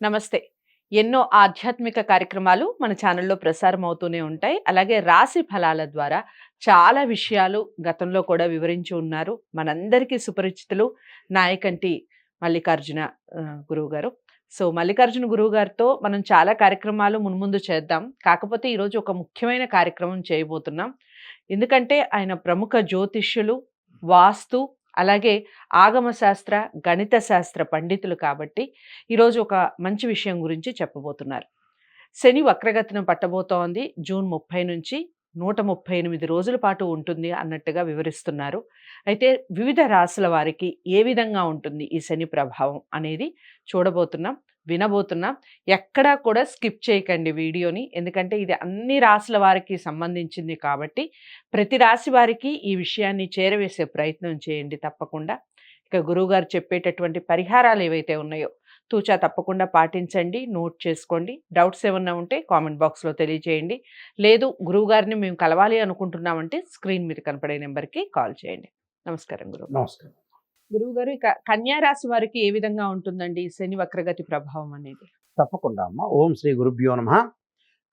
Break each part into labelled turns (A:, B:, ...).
A: నమస్తే. ఎన్నో ఆధ్యాత్మిక కార్యక్రమాలు మన ఛానల్‌లో ప్రసారం అవుతూనే ఉంటాయి. అలాగే రాశి ఫలాల ద్వారా చాలా విషయాలు గతంలో కూడా వివరించి ఉన్నారు. మనందరికీ సుపరిచితులు నాయకంటి మల్లికార్జున గురువుగారు. సో, మల్లికార్జున గురువుగారితో మనం చాలా కార్యక్రమాలు మున్ముందు చేద్దాం. కాకపోతే ఈరోజు ఒక ముఖ్యమైన కార్యక్రమం చేయబోతున్నాం. ఎందుకంటే ఆయన ప్రముఖ జ్యోతిష్యులు, వాస్తు అలాగే ఆగమ శాస్త్ర, గణిత శాస్త్ర పండితులు కాబట్టి ఈరోజు ఒక మంచి విషయం గురించి చెప్పబోతున్నారు. శని వక్రగతిన పట్టబోతోంది. జూన్ 30 నుంచి 138 రోజుల పాటు ఉంటుంది అన్నట్టుగా వివరిస్తున్నారు. అయితే వివిధ రాశుల వారికి ఏ విధంగా ఉంటుంది ఈ శని ప్రభావం అనేది చూడబోతున్నాం, వినబోతున్నాం. ఎక్కడా కూడా స్కిప్ చేయకండి వీడియోని. ఎందుకంటే ఇది అన్ని రాశుల వారికి సంబంధించింది కాబట్టి ప్రతి రాశి వారికి ఈ విషయాన్ని చేరవేసే ప్రయత్నం చేయండి తప్పకుండా. ఇక గురువుగారు చెప్పేటటువంటి పరిహారాలు ఏవైతే ఉన్నాయో తూచా తప్పకుండా పాటించండి, నోట్ చేసుకోండి. డౌట్స్ ఏమన్నా ఉంటే కామెంట్ బాక్స్‌లో తెలియజేయండి. లేదు గురువుగారిని మేము కలవాలి అనుకుంటున్నామంటే స్క్రీన్ మీద కనపడే నెంబర్‌కి కాల్ చేయండి. నమస్కారం గురువు.
B: నమస్కారం.
A: గురువుగారు ఇక కన్యా రాశి వారికి ఏ విధంగా ఉంటుందండి ఈ శని వక్రగతి ప్రభావం అనేది?
B: తప్పకుండా అమ్మ. ఓం శ్రీ గురుభ్యో నమః.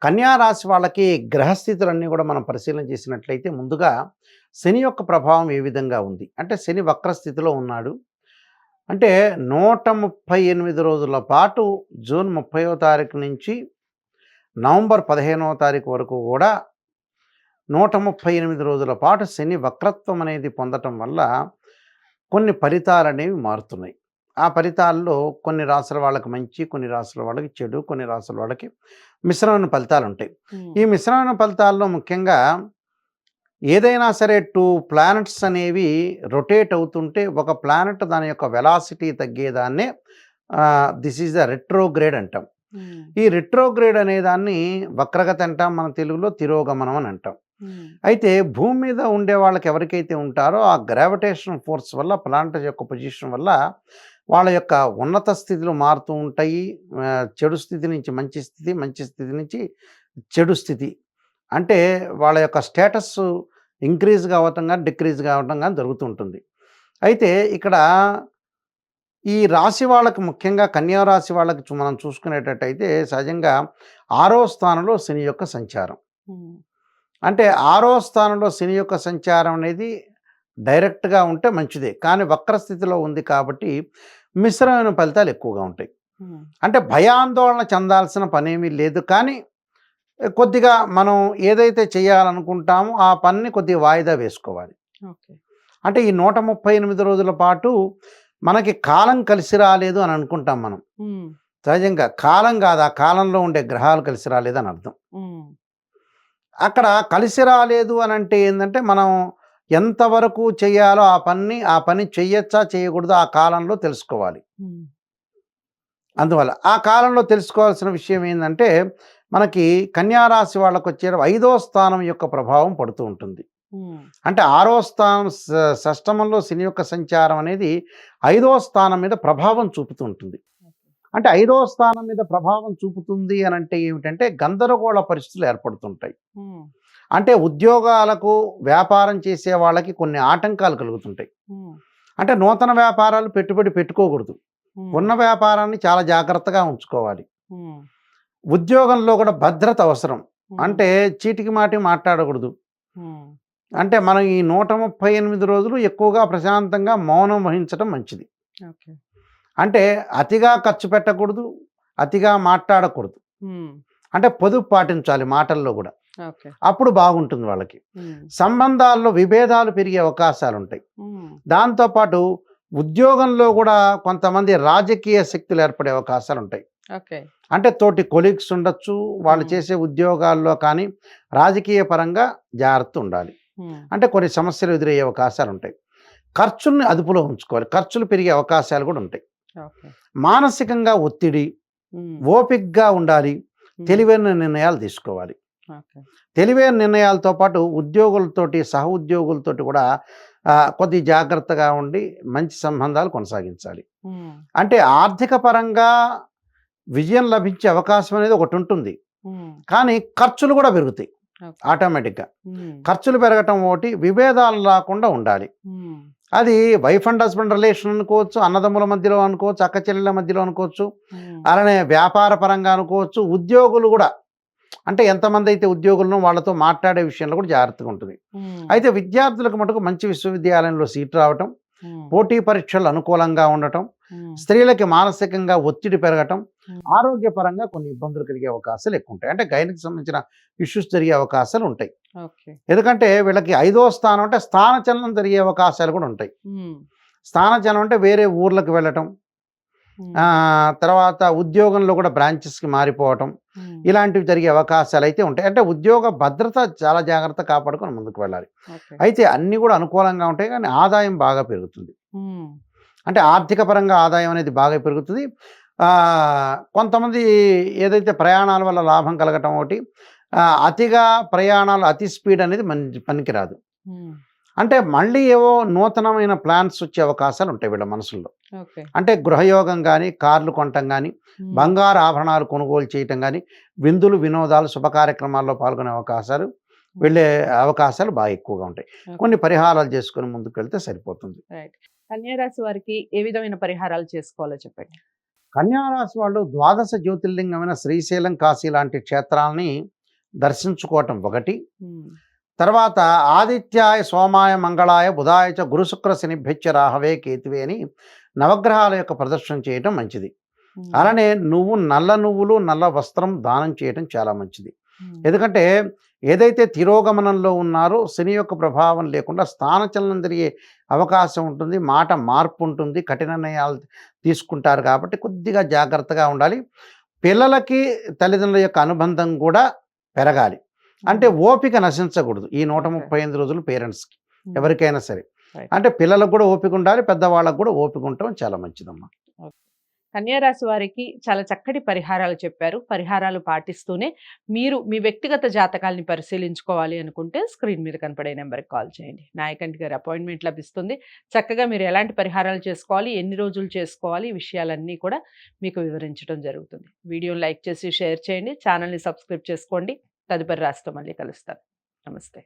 B: కన్యా రాశి వాళ్ళకి గ్రహస్థితులన్నీ కూడా మనం పరిశీలన చేసినట్లయితే ముందుగా శని యొక్క ప్రభావం ఏ విధంగా ఉంది అంటే శని వక్ర స్థితిలో ఉన్నాడు. అంటే 138 రోజుల పాటు జూన్ 30వ తారీఖు నుంచి నవంబర్ 15వ తారీఖు వరకు కూడా 138 రోజుల పాటు శని వక్రత్వం అనేది పొందటం వల్ల కొన్ని ఫలితాలు అనేవి మారుతున్నాయి. ఆ ఫలితాల్లో కొన్ని రాసుల వాళ్ళకి మంచి, కొన్ని రాసుల వాళ్ళకి చెడు, కొన్ని రాసుల వాళ్ళకి మిశ్రమైన ఫలితాలు ఉంటాయి. ఈ మిశ్రమైన ఫలితాల్లో ముఖ్యంగా ఏదైనా సరే 2 ప్లానెట్స్ అనేవి రొటేట్ అవుతుంటే ఒక ప్లానెట్ దాని యొక్క వెలాసిటీ తగ్గేదాన్నే దిస్ ఈజ్ ద రెట్రోగ్రేడ్ అంటాం. ఈ రెట్రోగ్రేడ్ అనే దాన్ని వక్రగతి అంటాం, మన తెలుగులో తిరోగమనం అని అంటాం. అయితే భూమి మీద ఉండే వాళ్ళకి ఎవరికైతే ఉంటారో ఆ గ్రావిటేషన్ ఫోర్స్ వల్ల ప్లానెట్ యొక్క పొజిషన్ వల్ల వాళ్ళ యొక్క ఉన్నత స్థితిలో మారుతూ ఉంటాయి. చెడు స్థితి నుంచి మంచి స్థితి, మంచి స్థితి నుంచి చెడు స్థితి, అంటే వాళ్ళ యొక్క స్టేటస్ ఇంక్రీజ్ కావటం కానీ డిక్రీజ్ కావటం కానీ జరుగుతుంటుంది. అయితే ఇక్కడ ఈ రాశి వాళ్ళకి ముఖ్యంగా కన్యా రాశి వాళ్ళకి మనం చూసుకునేటట్టయితే సహజంగా 6వ స్థానంలో శని యొక్క సంచారం. అంటే 6వ స్థానంలో శని యొక్క సంచారం అనేది డైరెక్ట్గా ఉంటే మంచిదే, కానీ వక్ర స్థితిలో ఉంది కాబట్టి మిశ్రమైన ఫలితాలు ఎక్కువగా ఉంటాయి. అంటే భయాందోళన చెందాల్సిన పనేమీ లేదు, కానీ కొద్దిగా మనం ఏదైతే చేయాలనుకుంటామో ఆ పనిని కొద్దిగా వాయిదా వేసుకోవాలి. అంటే ఈ 138 రోజుల పాటు మనకి కాలం కలిసి రాలేదు అని అనుకుంటాం మనం. సహజంగా కాలం కాదు, ఆ కాలంలో ఉండే గ్రహాలు కలిసి రాలేదు అని అర్థం. అక్కడ కలిసి రాలేదు అని అంటే ఏంటంటే మనం ఎంతవరకు చేయాలో ఆ పని చెయ్యొచ్చా చేయకూడదు ఆ కాలంలో తెలుసుకోవాలి. అందువల్ల ఆ కాలంలో తెలుసుకోవాల్సిన విషయం ఏంటంటే మనకి కన్యారాశి వాళ్ళకు వచ్చే 5వ స్థానం యొక్క ప్రభావం పడుతూ ఉంటుంది. అంటే 6వ స్థానం షష్టమంలో శని యొక్క సంచారం అనేది 5వ స్థానం మీద ప్రభావం చూపుతూ ఉంటుంది. అంటే 5వ స్థానం మీద ప్రభావం చూపుతుంది అని అంటే ఏమిటంటే గందరగోళ పరిస్థితులు ఏర్పడుతుంటాయి. అంటే ఉద్యోగాలకు వ్యాపారం చేసే వాళ్ళకి కొన్ని ఆటంకాలు కలుగుతుంటాయి. అంటే నూతన వ్యాపారాలు పెట్టుబడి పెట్టుకోకూడదు, ఉన్న వ్యాపారాన్ని చాలా జాగ్రత్తగా ఉంచుకోవాలి. ఉద్యోగంలో కూడా భద్రత అవసరం, అంటే చీటికి మాటి మాట్లాడకూడదు. అంటే మనం ఈ 138 రోజులు ఎక్కువగా ప్రశాంతంగా మౌనం వహించడం మంచిది. అంటే అతిగా ఖర్చు పెట్టకూడదు, అతిగా మాట్లాడకూడదు. అంటే పొదుపు పాటించాలి మాటల్లో కూడా, అప్పుడు బాగుంటుంది వాళ్ళకి. సంబంధాల్లో విభేదాలు పెరిగే అవకాశాలు ఉంటాయి. దాంతోపాటు ఉద్యోగంలో కూడా కొంతమంది రాజకీయ శక్తులు ఏర్పడే అవకాశాలు ఉంటాయి. అంటే తోటి కొలీగ్స్ ఉండొచ్చు, వాళ్ళు చేసే ఉద్యోగాల్లో కానీ రాజకీయ పరంగా జాగ్రత్త ఉండాలి. అంటే కొన్ని సమస్యలు ఎదురయ్యే అవకాశాలు ఉంటాయి. ఖర్చుల్ని అదుపులో ఉంచుకోవాలి, ఖర్చులు పెరిగే అవకాశాలు కూడా ఉంటాయి. మానసికంగా ఒత్తిడి, ఓపికగా ఉండాలి, తెలివైన నిర్ణయాలు తీసుకోవాలి. తెలివైన నిర్ణయాలతో పాటు ఉద్యోగులతోటి సహ ఉద్యోగులతోటి కూడా కొద్ది జాగ్రత్తగా ఉండి మంచి సంబంధాలు కొనసాగించాలి. అంటే ఆర్థిక పరంగా విజయం లభించే అవకాశం అనేది ఒకటి ఉంటుంది, కానీ ఖర్చులు కూడా పెరుగుతాయి ఆటోమేటిక్గా. ఖర్చులు పెరగటం ఒకటి, విభేదాలు రాకుండా ఉండాలి. అది వైఫ్ అండ్ హస్బెండ్ రిలేషన్ అనుకోవచ్చు, అన్నదమ్ముల మధ్యలో అనుకోవచ్చు, అక్క చెల్లెళ్ళ మధ్యలో అనుకోవచ్చు,
A: హ్మ్.
B: అలానే వ్యాపార పరంగా అనుకోవచ్చు, ఉద్యోగులు కూడా. అంటే ఎంతమంది అయితే ఉద్యోగులను వాళ్ళతో మాట్లాడే విషయంలో కూడా జాగ్రత్తగా ఉంటుంది.
A: హ్మ్.
B: అయితే విద్యార్థులకు మటుకు మంచి విశ్వవిద్యాలయంలో సీట్ రావటం,
A: హ్మ్.
B: పోటీ పరీక్షలు అనుకూలంగా ఉండటం,
A: హ్మ్.
B: స్త్రీలకి మానసికంగా ఒత్తిడి పెరగటం,
A: హ్మ్.
B: ఆరోగ్యపరంగా కొన్ని ఇబ్బందులు కలిగే అవకాశాలు ఎక్కువ ఉంటాయి. అంటే గైనికి సంబంధించిన ఇష్యూస్ జరిగే అవకాశాలు ఉంటాయి.
A: ఓకే.
B: ఎందుకంటే వీళ్ళకి 5వ స్థానం అంటే స్థానచలనం జరిగే అవకాశాలు కూడా ఉంటాయి.
A: హ్మ్.
B: స్థానచలనం అంటే వేరే ఊర్లకు వెళ్ళటం,
A: హ్మ్.
B: తర్వాత ఉద్యోగంలో కూడా బ్రాంచెస్‌కి మారిపోవటం,
A: హ్మ్.
B: ఇలాంటివి జరిగే అవకాశాలైతే ఉంటాయి. అంటే ఉద్యోగ భద్రత చాలా జాగ్రత్త కాపాడుకొని ముందుకు వెళ్ళాలి.
A: ఓకే.
B: అయితే అన్నీ కూడా అనుకూలంగా ఉంటాయి కానీ ఆదాయం బాగా పెరుగుతుంది.
A: హ్మ్.
B: అంటే ఆర్థిక పరంగా ఆదాయం అనేది బాగా పెరుగుతుంది. కొంతమంది ఏదైతే ప్రయాణాల వల్ల లాభం కలగటం ఒకటి, అతిగా ప్రయాణాలు అతి స్పీడ్ అనేది పనికిరాదు.
A: హ్మ్.
B: అంటే మళ్ళీ ఏవో నూతనమైన ప్లాన్స్ వచ్చే అవకాశాలు ఉంటాయి వీళ్ళ మనసుల్లో.
A: ఓకే.
B: అంటే గృహయోగం గానీ, కార్లు కొనటం గానీ,
A: హ్మ్.
B: బంగారు ఆభరణాలు కొనుగోలు చేయటం గానీ, విందులు, వినోదాలు, శుభ కార్యక్రమాల్లో పాల్గొనే అవకాశాలు,
A: హ్మ్.
B: వెళ్ళే అవకాశాలు బాగా ఎక్కువగా ఉంటాయి.
A: ఓకే.
B: కొన్ని పరిహారాలు చేసుకొని ముందుకెళ్తే సరిపోతుంది.
A: రైట్. కన్యా రాశి వారికి ఏ విధమైన పరిహారాలు చేసుకోవాలో చెప్పండి?
B: కన్యా రాశి వాళ్ళు ద్వాదశ జ్యోతిర్లింగమైన శ్రీశైలం, కాశీ లాంటి క్షేత్రాలని దర్శించుకోవటం ఒకటి.
A: హ్మ్.
B: తర్వాత ఆదిత్యాయ, సోమాయ, మంగళాయ, బుధాయ చ గురు శుక్ర శనిభ్యచ్చ రాహవే కేతువే అని నవగ్రహాల యొక్క ప్రదర్శన చేయటం మంచిది.
A: హ్మ్.
B: అలానే నల్ల నువ్వులు, నల్ల వస్త్రం దానం చేయటం చాలా మంచిది.
A: హ్మ్.
B: ఎందుకంటే ఏదైతే తిరోగమనంలో ఉన్నారో శని యొక్క ప్రభావం లేకుండా స్థానచలనం జరిగే అవకాశం ఉంటుంది. మాట మార్పు ఉంటుంది. కఠిన నిర్ణయాలు తీసుకుంటారు కాబట్టి కొద్దిగా జాగ్రత్తగా ఉండాలి. పిల్లలకి తల్లిదండ్రుల యొక్క అనుబంధం కూడా పెరగాలి. అంటే
A: హ్మ్.
B: ఓపిక నశించకూడదు. ఈ
A: ఓకే.
B: 135 రోజులు పేరెంట్స్‌కి
A: హ్మ్.
B: ఎవరికైనా సరే.
A: రైట్.
B: అంటే పిల్లలకు కూడా ఓపిక ఉండాలి. పెద్దవాళ్ళకి కూడా ఓపిక ఉండటం చాలా మంచిదమ్మా.
A: ఓకే. కన్యా రాశి వారికి చాలా చక్కటి పరిహారాలు చెప్పారు. పరిహారాలు పాటిస్తూనే మీరు మీ వ్యక్తిగత జాతకాల్ని పరిశీలించుకోవాలి అనుకుంటే స్క్రీన్ మీద కనపడే నంబర్‌కి కాల్ చేయండి. నాయకంటి గారి అపాయింట్‌మెంట్ లభిస్తుంది. చక్కగా మీరు ఎలాంటి పరిహారాలు చేసుకోవాలి, ఎన్ని రోజులు చేసుకోవాలి, ఈ విషయాలన్నీ కూడా మీకు వివరించడం జరుగుతుంది. వీడియోని లైక్ చేసి షేర్ చేయండి. ఛానల్‌ని సబ్స్క్రైబ్ చేసుకోండి. తదుపరి రాశితో మళ్ళీ కలుస్తాను. నమస్తే.